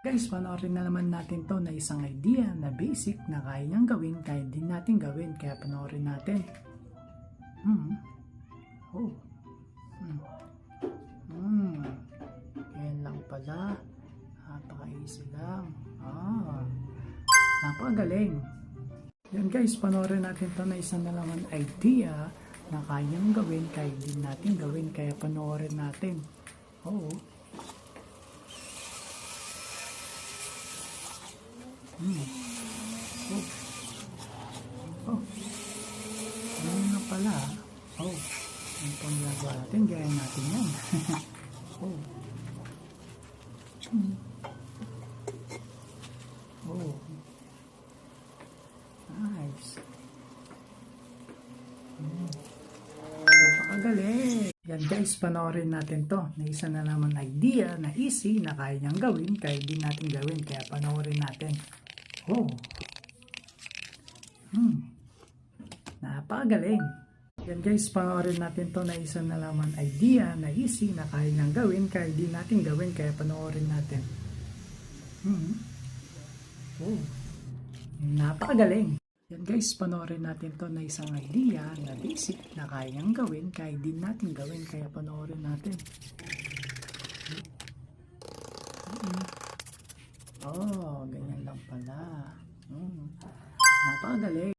Guys, panoorin na naman natin to na isang idea na basic na kaya niyang gawin kahit di natin gawin. Kaya panoorin natin. Oh. Yan lang pala. Napaka-easy lang. Napakagaling. Yan guys, panoorin natin to na isang na naman idea na kaya niyang gawin kahit di natin gawin. Kaya panoorin natin. Oh. Ano nga pala? Ang pangyagawa natin, gaya natin yan. Nice. Napakagaling. Yan guys, panoorin natin to na isa na naman idea na easy na kaya niyang gawin kahit di natin gawin. Kaya panoorin natin. Napakagaling. Yan guys, panoorin natin to na isa na naman idea na easy na kaya niyang gawin kahit di natin gawin. Kaya panoorin natin. Napakagaling. Yan guys, panoorin natin to na isang idea na basic na kaya niyang gawin kahit di natin gawin. Kaya panoorin natin. Ganyan lang pala. Napakagaling.